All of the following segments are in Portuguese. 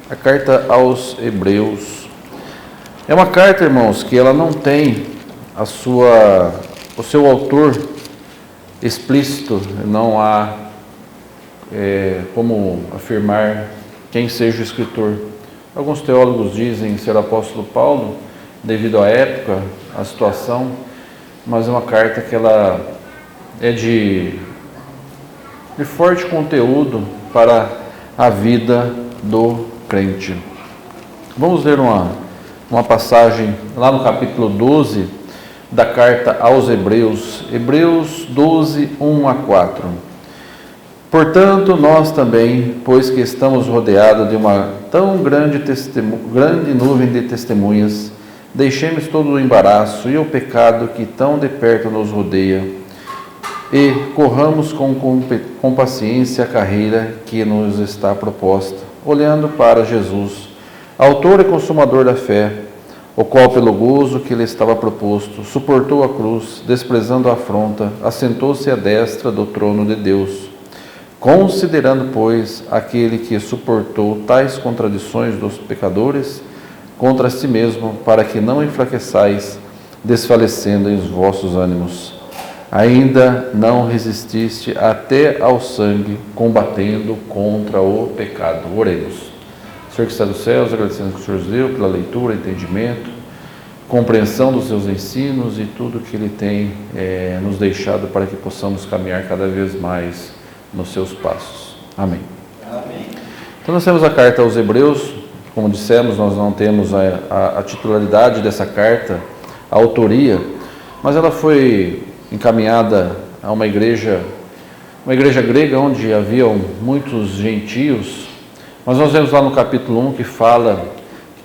A carta aos Hebreus. É uma carta, irmãos, que ela não tem o seu autor explícito, não há como afirmar quem seja o escritor. Alguns teólogos dizem ser o apóstolo Paulo, devido à época, à situação, mas é uma carta que ela é de forte conteúdo para a vida do crente. Vamos ler uma passagem lá no capítulo 12 da carta aos Hebreus, Hebreus 12, 1 a 4. Portanto, nós também, pois que estamos rodeados de uma tão grande nuvem de testemunhas, deixemos todo o embaraço e o pecado que tão de perto nos rodeia, e corramos com paciência a carreira que nos está proposta, olhando para Jesus, autor e consumador da fé, o qual, pelo gozo que lhe estava proposto, suportou a cruz, desprezando a afronta, assentou-se à destra do trono de Deus. Considerando, pois, aquele que suportou tais contradições dos pecadores contra si mesmo, para que não enfraqueçais, desfalecendo em vossos ânimos. Ainda não resististe até ao sangue, combatendo contra o pecado. Oremos. Senhor que está dos céus, agradecendo que o Senhor nos deu pela leitura, entendimento, compreensão dos seus ensinos e tudo que Ele tem nos deixado para que possamos caminhar cada vez mais nos seus passos. Amém. Amém. Então nós temos a carta aos Hebreus. Como dissemos, nós não temos a titularidade dessa carta, a autoria, mas ela foi encaminhada a uma igreja grega onde haviam muitos gentios, mas nós vemos lá no capítulo 1 que fala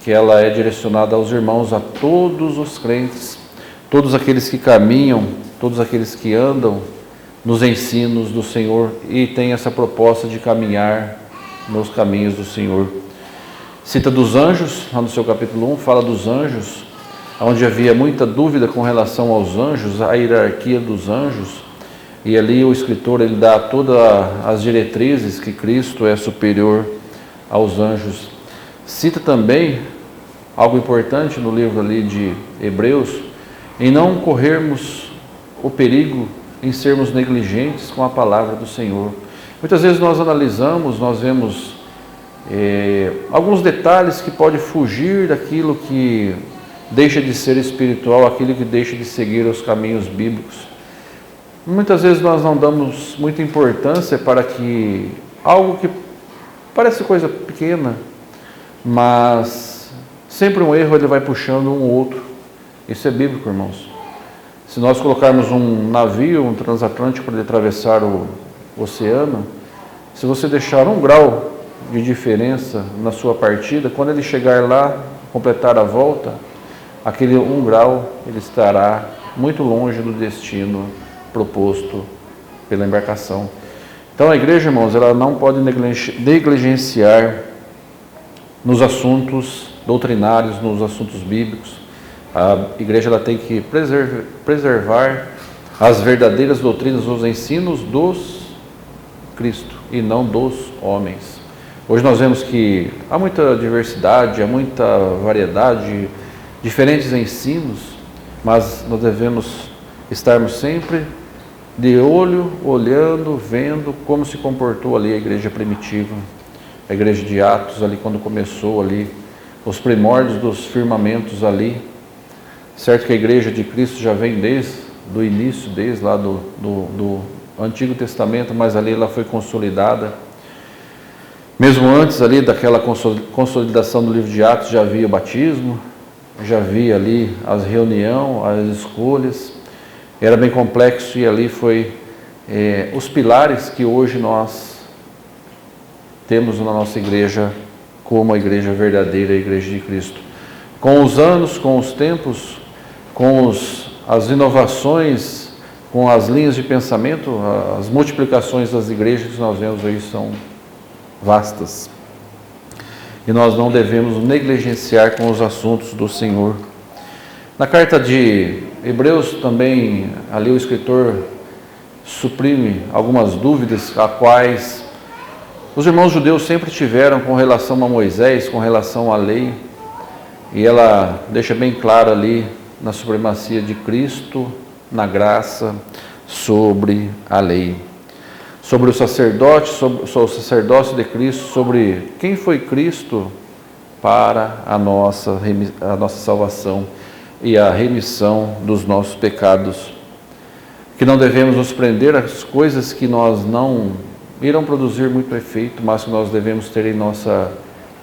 que ela é direcionada aos irmãos, a todos os crentes, todos aqueles que caminham, todos aqueles que andam nos ensinos do Senhor e têm essa proposta de caminhar nos caminhos do Senhor. Cita dos anjos, lá no seu capítulo 1, fala dos anjos, onde havia muita dúvida com relação aos anjos, a hierarquia dos anjos, e ali o escritor ele dá todas as diretrizes que Cristo é superior aos anjos. Cita também algo importante no livro ali de Hebreus, em não corrermos o perigo em sermos negligentes com a palavra do Senhor. Muitas vezes nós analisamos, nós vemos alguns detalhes que podem fugir daquilo que deixa de ser espiritual, aquilo que deixa de seguir os caminhos bíblicos. Muitas vezes nós não damos muita importância para que algo que parece coisa pequena, mas sempre um erro ele vai puxando um outro. Isso é bíblico, irmãos. Se nós colocarmos um navio, um transatlântico para ele atravessar o oceano, se você deixar 1 grau de diferença na sua partida, quando ele chegar lá, completar a volta, aquele 1 grau ele estará muito longe do destino proposto pela embarcação. Então a igreja, irmãos, ela não pode negligenciar nos assuntos doutrinários, nos assuntos bíblicos. A igreja ela tem que preservar as verdadeiras doutrinas, os ensinos dos Cristo e não dos homens. Hoje nós vemos que há muita diversidade, há muita variedade, diferentes ensinos, mas nós devemos estarmos sempre de olho, olhando, vendo como se comportou ali a igreja primitiva, a igreja de Atos ali quando começou ali, os primórdios dos firmamentos ali. Certo que a igreja de Cristo já vem desde o início, desde lá do Antigo Testamento, mas ali ela foi consolidada. Mesmo antes ali daquela consolidação do livro de Atos já havia o batismo, já havia ali as reuniões, as escolhas, era bem complexo e ali foi os pilares que hoje nós temos na nossa igreja como a igreja verdadeira, a igreja de Cristo. Com os anos, com os tempos, com as inovações, com as linhas de pensamento, as multiplicações das igrejas que nós vemos aí são vastas. E nós não devemos negligenciar com os assuntos do Senhor. Na carta de Hebreus também, ali o escritor suprime algumas dúvidas a quais os irmãos judeus sempre tiveram com relação a Moisés, com relação à lei, e ela deixa bem claro ali na supremacia de Cristo, na graça, sobre a lei. Sobre o sacerdote, sobre o sacerdócio de Cristo, sobre quem foi Cristo para a nossa salvação e a remissão dos nossos pecados. Que não devemos nos prender às coisas que nós não irão produzir muito efeito, mas que nós devemos ter em nossa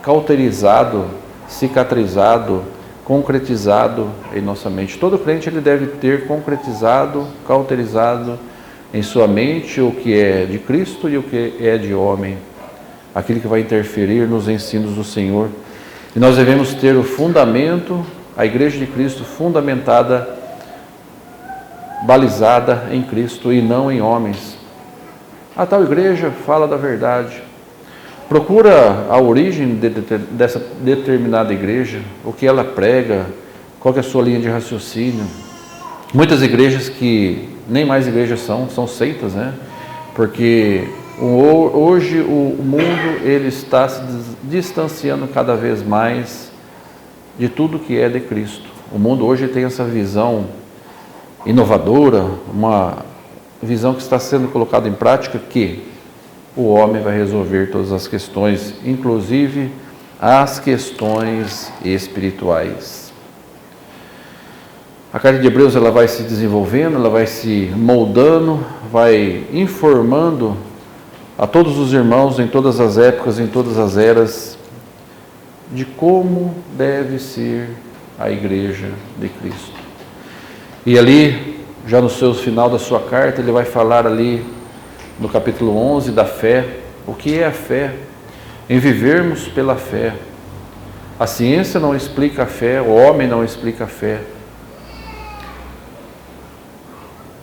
cauterizado, cicatrizado, concretizado em nossa mente. Todo crente ele deve ter concretizado, cauterizado em sua mente o que é de Cristo e o que é de homem, aquilo que vai interferir nos ensinos do Senhor. E nós devemos ter o fundamento, a Igreja de Cristo fundamentada, balizada em Cristo e não em homens. A tal igreja fala da verdade. Procura a origem dessa determinada igreja, o que ela prega, qual que é a sua linha de raciocínio. Muitas igrejas que nem mais igrejas são seitas, né? Porque hoje o mundo ele está se distanciando cada vez mais de tudo que é de Cristo. O mundo hoje tem essa visão inovadora, uma visão que está sendo colocada em prática, que o homem vai resolver todas as questões, inclusive as questões espirituais. A carta de Hebreus ela vai se desenvolvendo, ela vai se moldando, vai informando a todos os irmãos em todas as épocas, em todas as eras, de como deve ser a igreja de Cristo. E ali, já no seu final da sua carta, ele vai falar ali no capítulo 11 da fé. O que é a fé? Em vivermos pela fé. A ciência não explica a fé, o homem não explica a fé.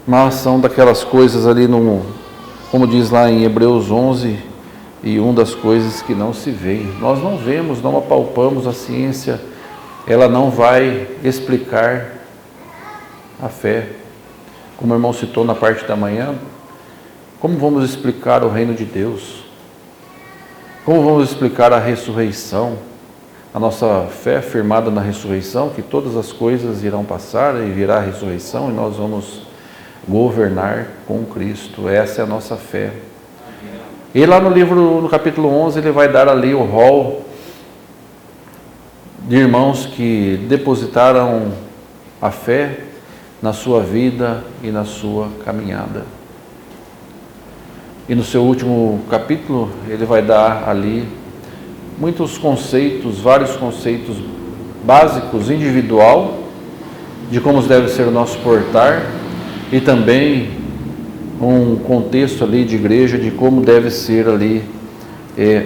Mas são daquelas coisas ali, como diz lá em Hebreus 11, e das coisas que não se veem. Nós não vemos, não apalpamos, a ciência, ela não vai explicar a fé. Como o irmão citou na parte da manhã, como vamos explicar o reino de Deus? Como vamos explicar a ressurreição? A nossa fé firmada na ressurreição, que todas as coisas irão passar e virá a ressurreição e nós vamos governar com Cristo. Essa é a nossa fé. E lá no capítulo 11, ele vai dar ali o rol de irmãos que depositaram a fé na sua vida e na sua caminhada. E no seu último capítulo, ele vai dar ali muitos conceitos, vários conceitos básicos, individual, de como deve ser o nosso portar, e também um contexto ali de igreja, de como deve ser ali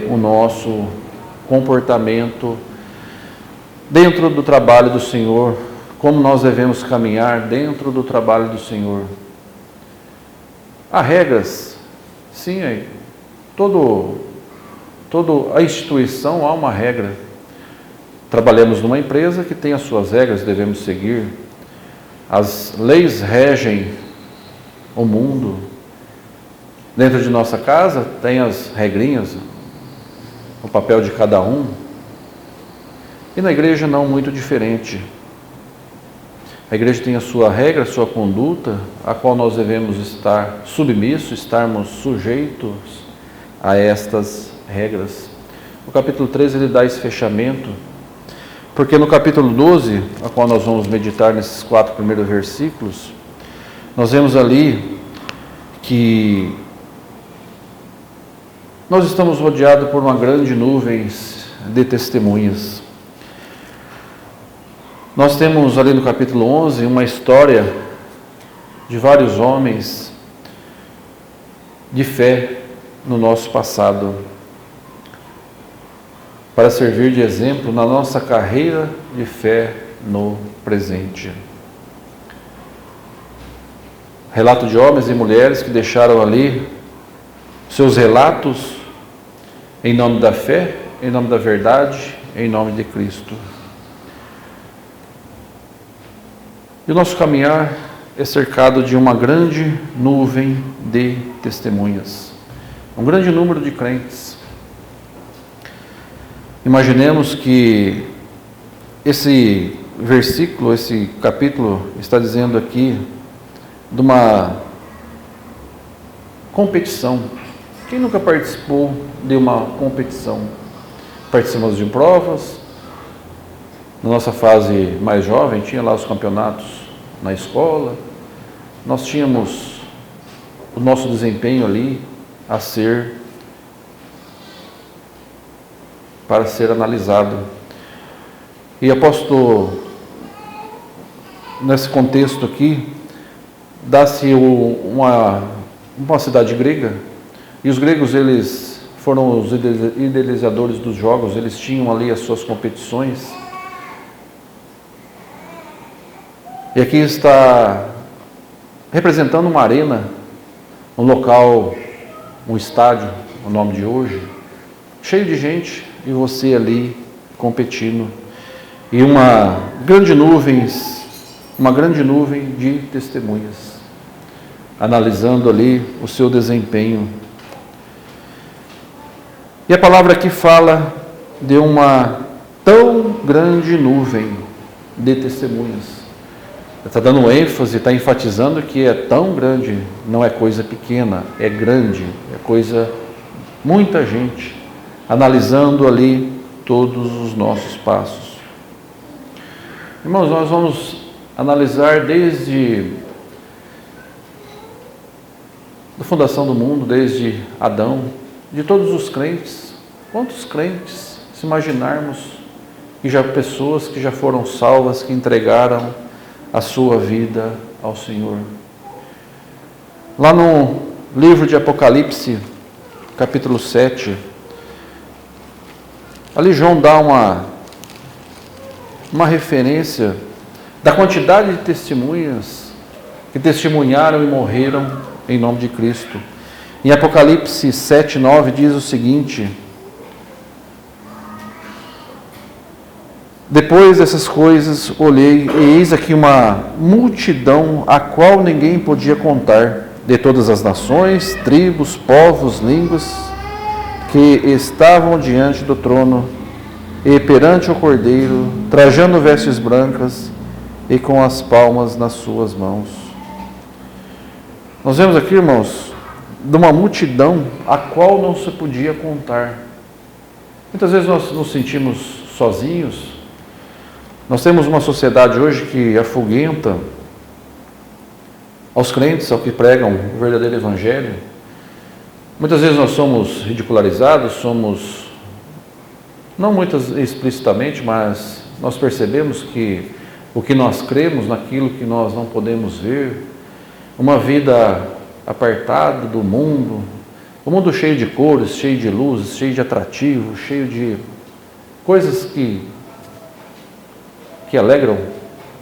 o nosso comportamento dentro do trabalho do Senhor, como nós devemos caminhar dentro do trabalho do Senhor. Há regras, sim, toda a instituição há uma regra. Trabalhamos numa empresa que tem as suas regras, devemos seguir. As leis regem o mundo. Dentro de nossa casa tem as regrinhas, o papel de cada um. E na igreja não muito diferente. A igreja tem a sua regra, a sua conduta, a qual nós devemos estar submissos, estarmos sujeitos a estas regras. O capítulo 13 ele dá esse fechamento, porque no capítulo 12, a qual nós vamos meditar nesses 4 primeiros versículos, nós vemos ali que nós estamos rodeados por uma grande nuvem de testemunhas. Nós temos ali no capítulo 11 uma história de vários homens de fé no nosso passado, para servir de exemplo na nossa carreira de fé no presente. Relato de homens e mulheres que deixaram ali seus relatos em nome da fé, em nome da verdade, em nome de Cristo. E o nosso caminhar é cercado de uma grande nuvem de testemunhas. Um grande número de crentes. Imaginemos que esse versículo, esse capítulo está dizendo aqui de uma competição. Quem nunca participou de uma competição? Participamos de provas. Na nossa fase mais jovem, tinha lá os campeonatos na escola. Nós tínhamos o nosso desempenho ali para ser analisado. E apóstolo, nesse contexto aqui, dá-se uma cidade grega, e os gregos, eles foram os idealizadores dos jogos, eles tinham ali as suas competições. E aqui está representando uma arena, um local, um estádio, o nome de hoje, cheio de gente, e você ali competindo. E uma grande nuvem de testemunhas, analisando ali o seu desempenho. E a palavra aqui fala de uma tão grande nuvem de testemunhas. Está dando ênfase, está enfatizando que é tão grande, não é coisa pequena, é grande, é coisa, muita gente, analisando ali todos os nossos passos. Irmãos, nós vamos analisar desde a fundação do mundo, desde Adão, de todos os crentes. Quantos crentes, se imaginarmos, que já pessoas que já foram salvas, que entregaram a sua vida ao Senhor. Lá no livro de Apocalipse, capítulo 7, ali João dá uma referência da quantidade de testemunhas que testemunharam e morreram em nome de Cristo. Em Apocalipse 7, 9 diz o seguinte: depois dessas coisas olhei, e eis aqui uma multidão a qual ninguém podia contar, de todas as nações, tribos, povos, línguas, que estavam diante do trono e perante o Cordeiro, trajando vestes brancas e com as palmas nas suas mãos. Nós vemos aqui, irmãos, de uma multidão a qual não se podia contar. Muitas vezes nós nos sentimos sozinhos. Nós temos uma sociedade hoje que afoguenta aos crentes, ao que pregam o verdadeiro evangelho. Muitas vezes nós somos ridicularizados, não muitas explicitamente, mas nós percebemos que o que nós cremos naquilo que nós não podemos ver, uma vida apartada do mundo, um mundo cheio de cores, cheio de luzes, cheio de atrativos, cheio de coisas que alegram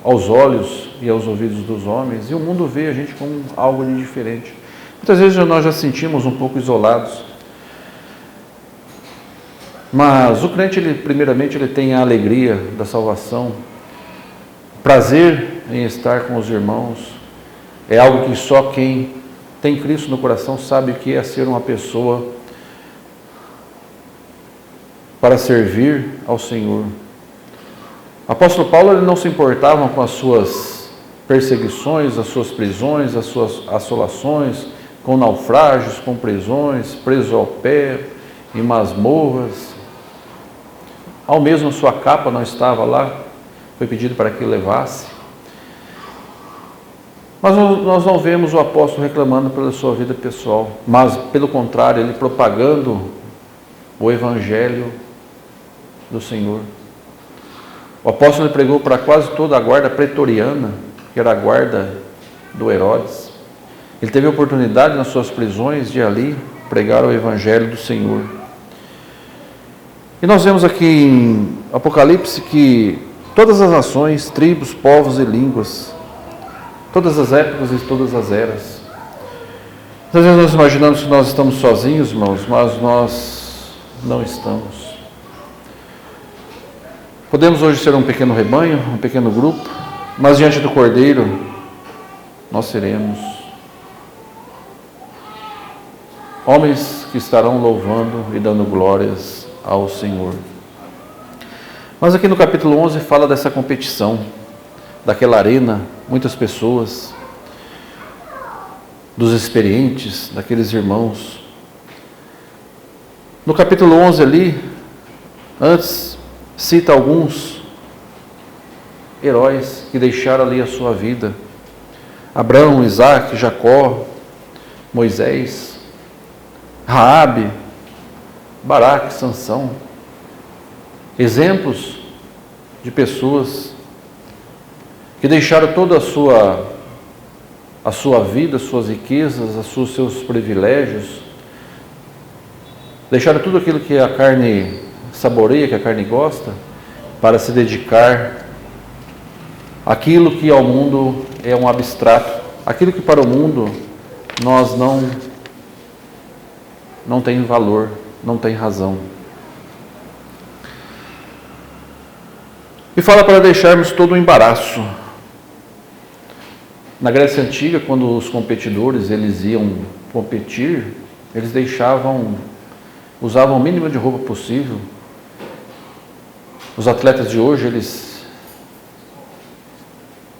aos olhos e aos ouvidos dos homens, e o mundo vê a gente como algo de diferente. Muitas vezes nós já sentimos um pouco isolados, mas o crente, primeiramente, ele tem a alegria da salvação, prazer em estar com os irmãos, é algo que só quem tem Cristo no coração sabe o que é ser uma pessoa para servir ao Senhor. O apóstolo Paulo, ele não se importava com as suas perseguições, as suas prisões, as suas assolações, com naufrágios, com prisões, preso ao pé, em masmorras. Ao mesmo sua capa não estava lá, foi pedido para que levasse. Mas nós não vemos o apóstolo reclamando pela sua vida pessoal, mas pelo contrário, ele propagando o evangelho do Senhor. O apóstolo pregou para quase toda a guarda pretoriana, que era a guarda do Herodes. Ele teve a oportunidade nas suas prisões de ali pregar o evangelho do Senhor. E nós vemos aqui em Apocalipse que todas as nações, tribos, povos e línguas, todas as épocas e todas as eras. Às vezes nós imaginamos que nós estamos sozinhos, irmãos, mas nós não estamos. Podemos hoje ser um pequeno rebanho, um pequeno grupo, mas diante do Cordeiro nós seremos homens que estarão louvando e dando glórias ao Senhor. Mas aqui no capítulo 11 fala dessa competição, daquela arena, muitas pessoas, dos experientes, daqueles irmãos. No capítulo 11 ali, antes, cita alguns heróis que deixaram ali a sua vida. Abraão, Isaac, Jacó, Moisés, Raabe, Baraque, Sansão. Exemplos de pessoas que deixaram toda a sua vida, as suas riquezas, os seus privilégios, deixaram tudo aquilo que a carne saboreia, que a carne gosta, para se dedicar àquilo que ao mundo é um abstrato, aquilo que para o mundo nós não tem valor, não tem razão. E fala para deixarmos todo o embaraço. Na Grécia Antiga, quando os competidores eles iam competir, eles usavam o mínimo de roupa possível. Os atletas de hoje, eles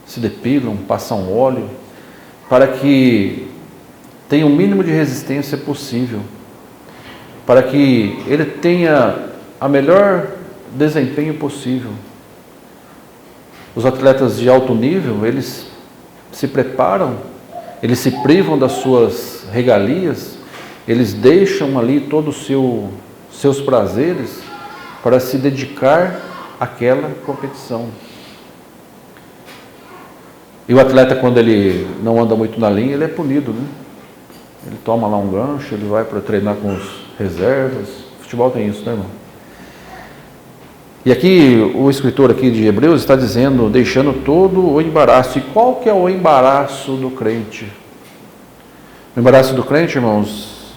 se depilam, passam óleo, para que tenha o mínimo de resistência possível, para que ele tenha a melhor desempenho possível. Os atletas de alto nível, eles se preparam, eles se privam das suas regalias, eles deixam ali todos os seus prazeres para se dedicar àquela competição. E o atleta, quando ele não anda muito na linha, ele é punido, né? Ele toma lá um gancho, ele vai para treinar com os reservas. Futebol tem isso, né, irmão? E aqui, o escritor aqui de Hebreus está dizendo, deixando todo o embaraço. E qual que é o embaraço do crente? O embaraço do crente, irmãos,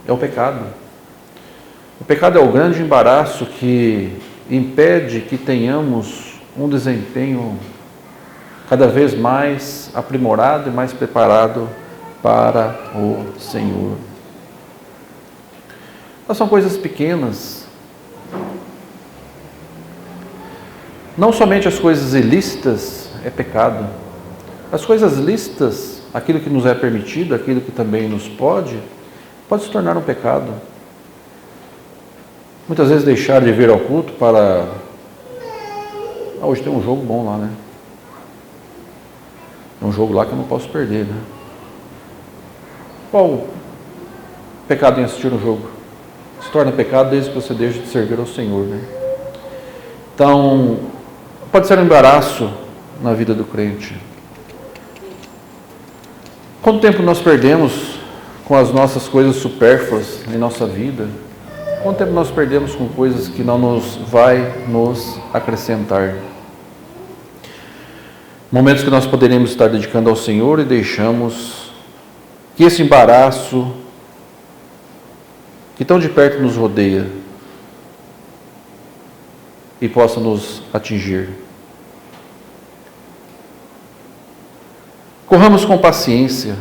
é o pecado. O pecado é o grande embaraço que impede que tenhamos um desempenho cada vez mais aprimorado e mais preparado para o Senhor. Mas são coisas pequenas. Não somente as coisas ilícitas é pecado. As coisas lícitas, aquilo que nos é permitido, aquilo que também nos pode se tornar um pecado. Muitas vezes deixar de vir ao culto para... hoje tem um jogo bom lá, né? É um jogo lá que eu não posso perder, né? Qual o pecado em assistir um jogo? Se torna pecado desde que você deixe de servir ao Senhor, né? Então, pode ser um embaraço na vida do crente. Quanto tempo nós perdemos com as nossas coisas supérfluas em nossa vida? Quanto tempo nós perdemos com coisas que não vai nos acrescentar? Momentos que nós poderíamos estar dedicando ao Senhor e deixamos que esse embaraço que tão de perto nos rodeia e possa nos atingir. Corramos com paciência.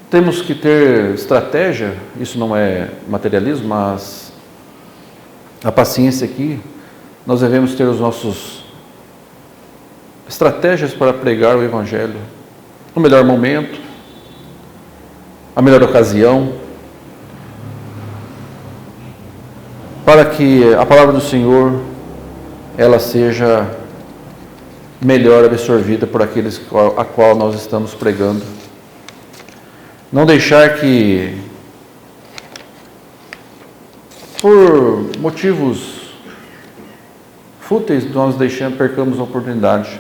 Temos que ter estratégia, isso não é materialismo, mas a paciência aqui, nós devemos ter os nossos estratégias para pregar o Evangelho. No melhor momento, a melhor ocasião, para que a palavra do Senhor, ela seja melhor absorvida por aqueles a qual nós estamos pregando. Não deixar que, por motivos fúteis, nós percamos a oportunidade.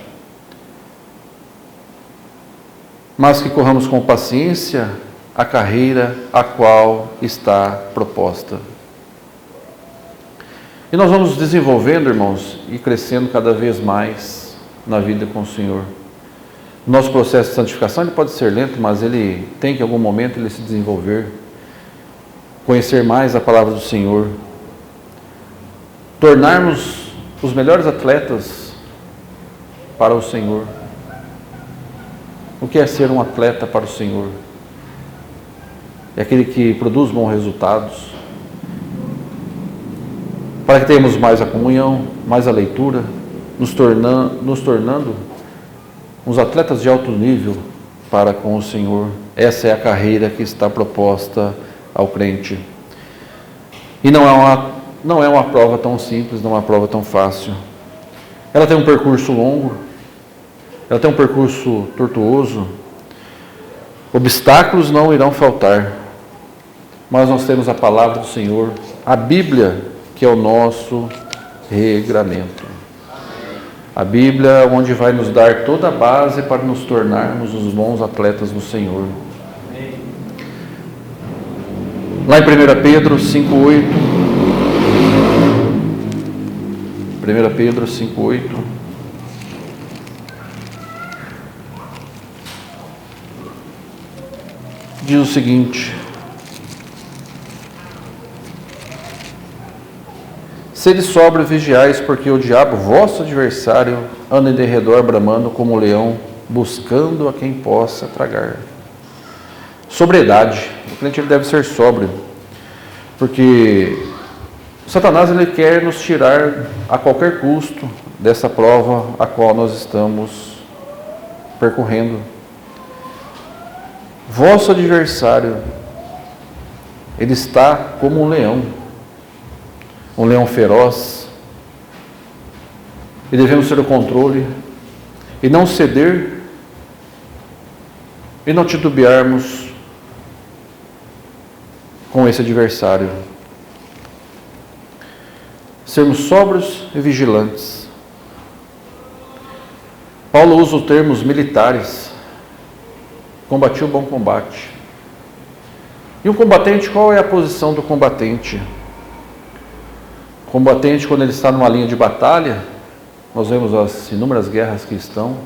Mas que corramos com paciência a carreira a qual está proposta. E nós vamos desenvolvendo, irmãos, e crescendo cada vez mais na vida com o Senhor. O nosso processo de santificação ele pode ser lento, mas ele tem que em algum momento ele se desenvolver, conhecer mais a palavra do Senhor, tornarmos os melhores atletas para o Senhor. O que é ser um atleta para o Senhor? É aquele que produz bons resultados, para que tenhamos mais a comunhão, mais a leitura, nos tornando uns atletas de alto nível para com o Senhor. Essa é a carreira que está proposta ao crente. E não é uma prova tão simples, não é uma prova tão fácil. Ela tem um percurso longo, ela tem um percurso tortuoso. Obstáculos não irão faltar, mas nós temos a palavra do Senhor, a Bíblia, que é o nosso regramento. A Bíblia, onde vai nos dar toda a base para nos tornarmos os bons atletas do Senhor. Lá em 1 Pedro 5,8. 1 Pedro 5,8. Diz o seguinte: sede sóbrios e vigiais, porque o diabo, vosso adversário, anda em derredor bramando como um leão, buscando a quem possa tragar. Sobriedade. O crente ele deve ser sóbrio, porque Satanás ele quer nos tirar a qualquer custo dessa prova a qual nós estamos percorrendo. Vosso adversário, ele está como um leão feroz, e devemos ter o controle e não ceder e não titubearmos com esse adversário. Sermos sóbrios e vigilantes. Paulo usa os termos militares. Combati o bom combate. E o combatente, qual é a posição do combatente? O combatente, quando ele está numa linha de batalha, nós vemos as inúmeras guerras que estão,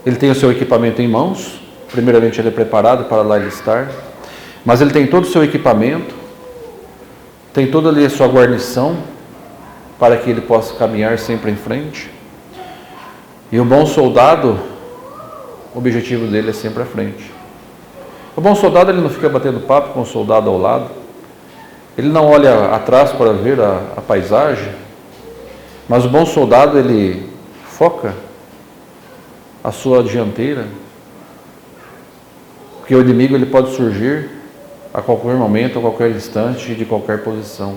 ele tem o seu equipamento em mãos. Primeiramente ele é preparado para lá ele estar, mas ele tem todo o seu equipamento, tem toda ali a sua guarnição, para que ele possa caminhar sempre em frente. E o bom soldado, o objetivo dele é sempre à frente. O bom soldado, ele não fica batendo papo com o soldado ao lado, ele não olha atrás para ver a paisagem, mas o bom soldado, ele foca a sua dianteira, porque o inimigo ele pode surgir a qualquer momento, a qualquer instante, de qualquer posição.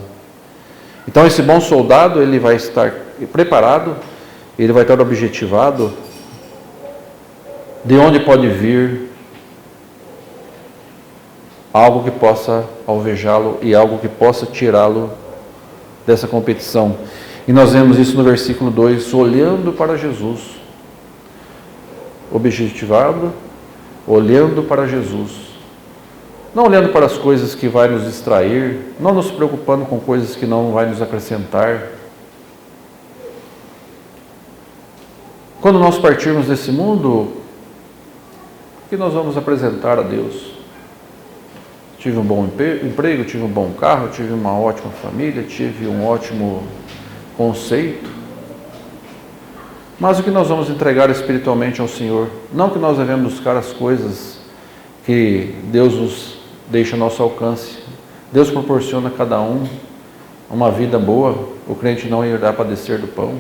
Então esse bom soldado, ele vai estar preparado, ele vai estar objetivado de onde pode vir algo que possa alvejá-lo e algo que possa tirá-lo dessa competição. E nós vemos isso no versículo 2, olhando para Jesus. Objetivado, olhando para Jesus. Não olhando para as coisas que vai nos distrair, não nos preocupando com coisas que não vai nos acrescentar. Quando nós partirmos desse mundo, o que nós vamos apresentar a Deus? Tive um bom emprego, tive um bom carro, tive uma ótima família, tive um ótimo conceito. Mas o que nós vamos entregar espiritualmente ao Senhor? Não que nós devemos buscar as coisas que Deus nos deixa ao nosso alcance. Deus proporciona a cada um uma vida boa, o crente não irá padecer do pão.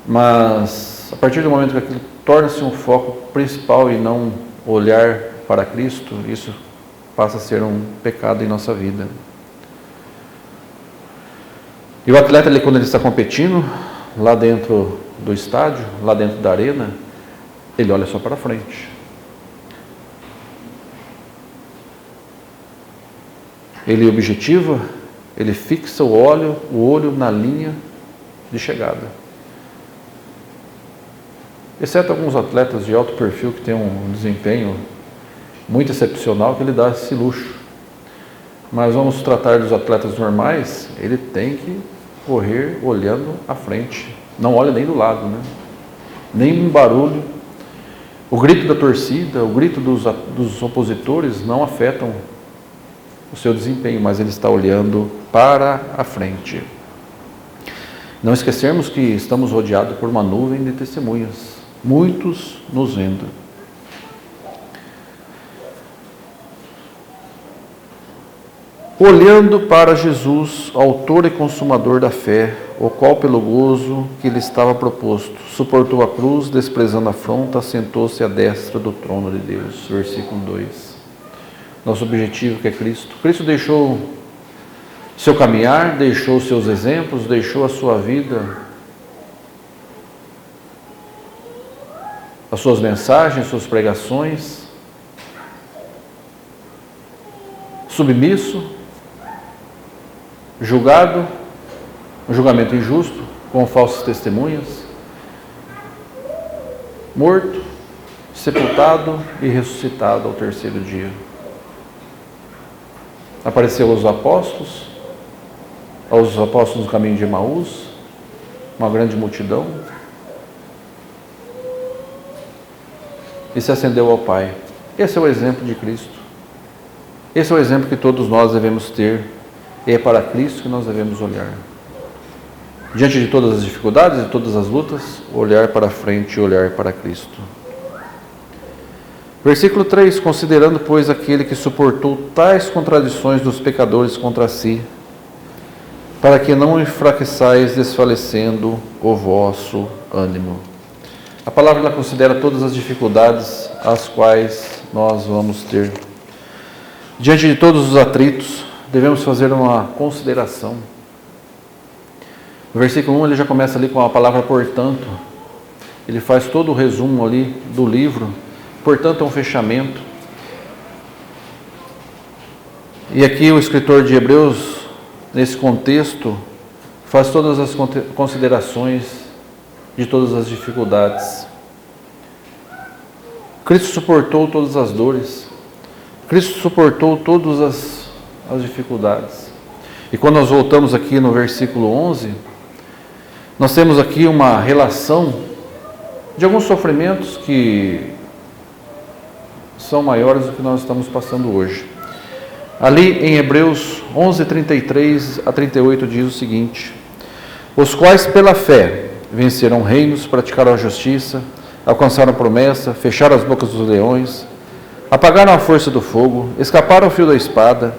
Mas a partir do momento que aquilo torna-se um foco principal e não olhar para Cristo, isso passa a ser um pecado em nossa vida. E o atleta, quando ele está competindo, lá dentro do estádio, lá dentro da arena, ele olha só para frente. Ele objetiva, ele fixa o olho na linha de chegada. Exceto alguns atletas de alto perfil que têm um desempenho muito excepcional, que ele dá esse luxo. Mas vamos tratar dos atletas normais, ele tem que correr olhando à frente. Não olha nem do lado, né? Nem um barulho. O grito da torcida, o grito dos opositores não afetam o seu desempenho, mas ele está olhando para a frente. Não esquecermos que estamos rodeados por uma nuvem de testemunhas, muitos nos vendo. olhando para Jesus, autor e consumador da fé, o qual pelo gozo que lhe estava proposto, suportou a cruz, desprezando a afronta, assentou-se à destra do trono de Deus. Versículo 2. Nosso objetivo que é Cristo. Cristo deixou seu caminhar, deixou seus exemplos, deixou a sua vida, as suas mensagens, suas pregações, submisso, julgado, um julgamento injusto, com falsas testemunhas, morto, sepultado e ressuscitado ao terceiro dia. Apareceu aos apóstolos no caminho de Emaús, uma grande multidão, e se ascendeu ao Pai. Esse é o exemplo de Cristo. Esse é o exemplo que todos nós devemos ter, e é para Cristo que nós devemos olhar. Diante de todas as dificuldades, de todas as lutas, olhar para frente e olhar para Cristo. Versículo 3, considerando, pois, aquele que suportou tais contradições dos pecadores contra si, para que não enfraqueçais desfalecendo o vosso ânimo. A palavra ela considera todas as dificuldades as quais nós vamos ter. Diante de todos os atritos, devemos fazer uma consideração. No versículo 1 ele já começa ali com a palavra portanto. Ele faz todo o resumo ali do livro. Portanto, é um fechamento. E aqui o escritor de Hebreus, nesse contexto, faz todas as considerações de todas as dificuldades. Cristo suportou todas as dores. Cristo suportou todas as dificuldades. E quando nós voltamos aqui no versículo 11, nós temos aqui uma relação de alguns sofrimentos que são maiores do que nós estamos passando hoje. Ali em Hebreus 11, 33 a 38 diz o seguinte: os quais pela fé venceram reinos, praticaram a justiça, alcançaram a promessa, fecharam as bocas dos leões, apagaram a força do fogo, escaparam ao fio da espada,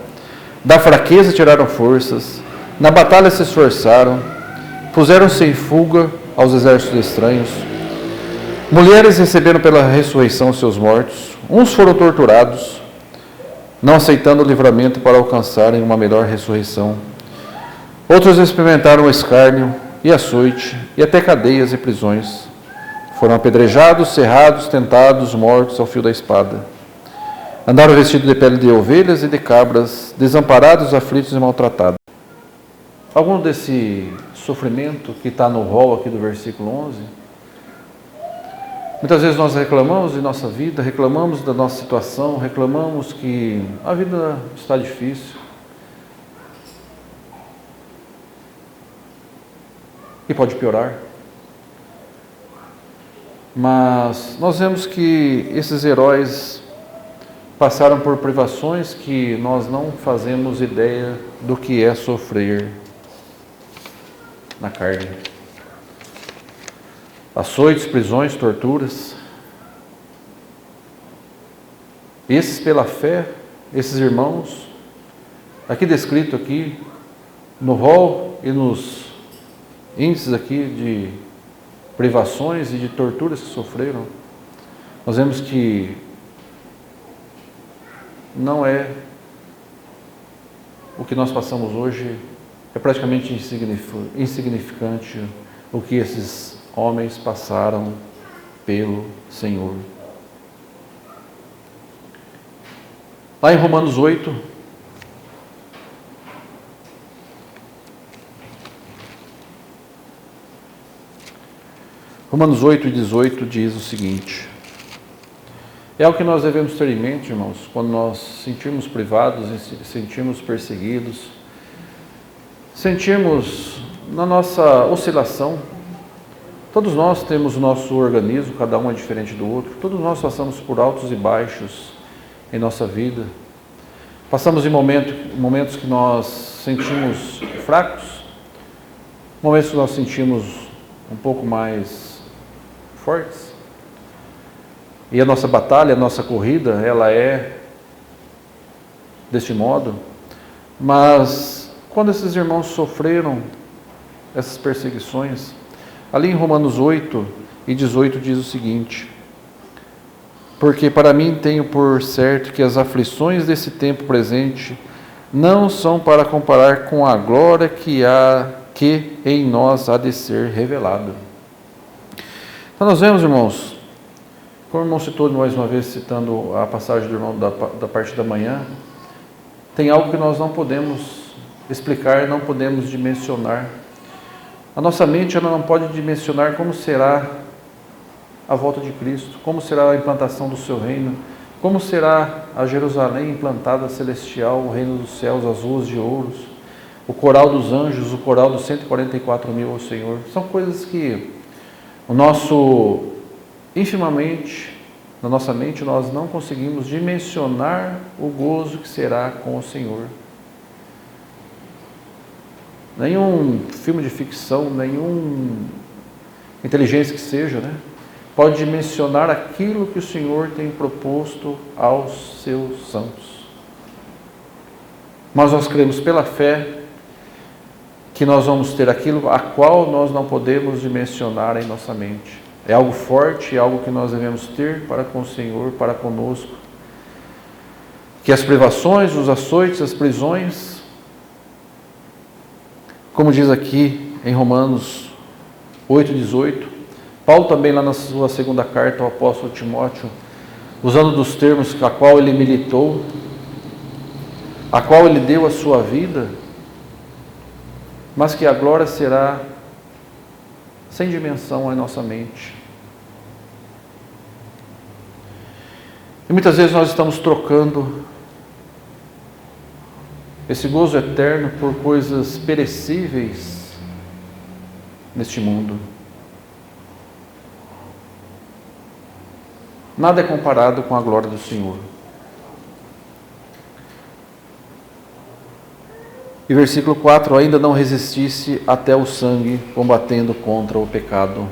da fraqueza tiraram forças, na batalha se esforçaram, puseram-se em fuga aos exércitos estranhos. Mulheres receberam pela ressurreição seus mortos, uns foram torturados, não aceitando o livramento para alcançarem uma melhor ressurreição. Outros experimentaram o escárnio e açoite, e até cadeias e prisões. Foram apedrejados, cerrados, tentados, mortos ao fio da espada. Andaram vestidos de pele de ovelhas e de cabras, desamparados, aflitos e maltratados. Algum desse sofrimento que está no rol aqui do versículo 11? Muitas vezes nós reclamamos de nossa vida, reclamamos da nossa situação, reclamamos que a vida está difícil. E pode piorar. Mas nós vemos que esses heróis passaram por privações que nós não fazemos ideia do que é sofrer na carne. Açoites, prisões, torturas. Esses pela fé, esses irmãos, aqui descrito aqui, no rol e nos índices aqui de privações e de torturas que sofreram, nós vemos que não é o que nós passamos hoje, é praticamente insignificante o que esses homens passaram pelo Senhor. Lá em Romanos 8, Romanos 8 e 18 diz o seguinte: é o que nós devemos ter em mente, irmãos, quando nós sentirmos privados, sentirmos perseguidos, sentirmos na nossa oscilação. Todos nós temos o nosso organismo, cada um é diferente do outro. Todos nós passamos por altos e baixos em nossa vida. Passamos em momentos que nós sentimos fracos, momentos que nós sentimos um pouco mais fortes. E a nossa batalha, a nossa corrida, ela é deste modo. Mas quando esses irmãos sofreram essas perseguições, ali em Romanos 8:18 diz o seguinte: porque para mim tenho por certo que as aflições desse tempo presente não são para comparar com a glória que em nós há de ser revelada. Então nós vemos, irmãos, como o irmão citou mais uma vez, citando a passagem do irmão da parte da manhã, tem algo que nós não podemos explicar, não podemos dimensionar. A nossa mente ela não pode dimensionar como será a volta de Cristo, como será a implantação do seu reino, como será a Jerusalém implantada celestial, o reino dos céus, as ruas de ouros, o coral dos anjos, o coral dos 144.000 ao Senhor. São coisas que infimamente, na nossa mente, nós não conseguimos dimensionar o gozo que será com o Senhor. Nenhum filme de ficção, nenhum inteligência que seja, pode dimensionar aquilo que o Senhor tem proposto aos seus santos. Mas nós cremos pela fé que nós vamos ter aquilo a qual nós não podemos dimensionar em nossa mente. É algo forte, é algo que nós devemos ter para com o Senhor, para conosco. Que as privações, os açoites, as prisões, como diz aqui em Romanos 8:18, Paulo também lá na sua segunda carta ao apóstolo Timóteo, usando dos termos a qual ele militou, a qual ele deu a sua vida, mas que a glória será sem dimensão em nossa mente. E muitas vezes nós estamos trocando esse gozo eterno por coisas perecíveis neste mundo. Nada é comparado com a glória do Senhor. E versículo 4, ainda não resistisse até o sangue, combatendo contra o pecado.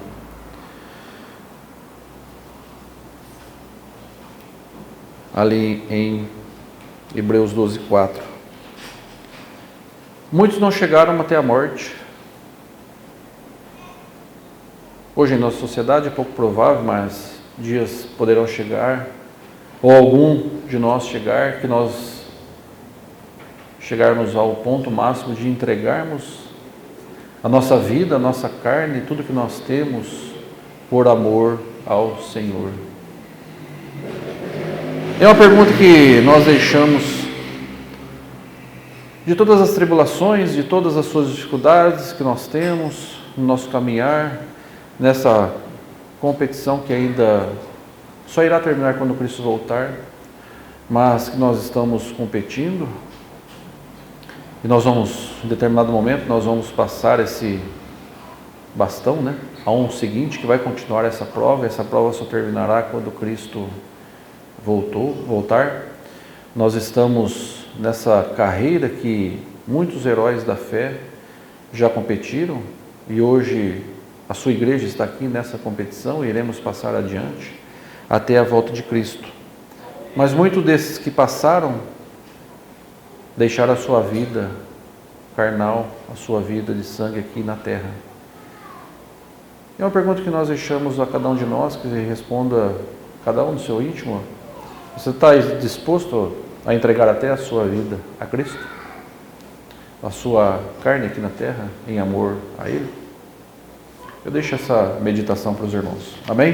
Ali em Hebreus 12:4. Muitos não chegaram até a morte. Hoje em nossa sociedade é pouco provável, mas dias poderão chegar, ou algum de nós chegar, que nós chegarmos ao ponto máximo de entregarmos a nossa vida, a nossa carne, tudo que nós temos, por amor ao Senhor. É uma pergunta que nós deixamos de todas as tribulações, de todas as suas dificuldades que nós temos no nosso caminhar, nessa competição que ainda só irá terminar quando Cristo voltar, mas que nós estamos competindo, e nós vamos, em determinado momento, nós vamos passar esse bastão, a um seguinte que vai continuar essa prova só terminará quando Cristo voltar. Nós estamos nessa carreira que muitos heróis da fé já competiram, e hoje a sua igreja está aqui nessa competição e iremos passar adiante até a volta de Cristo. Mas muitos desses que passaram deixaram a sua vida carnal, a sua vida de sangue aqui na terra. É uma pergunta que nós deixamos a cada um de nós, que responda cada um no seu íntimo. Você está disposto a entregar até a sua vida a Cristo? A sua carne aqui na terra, em amor a Ele? Eu deixo essa meditação para os irmãos. Amém?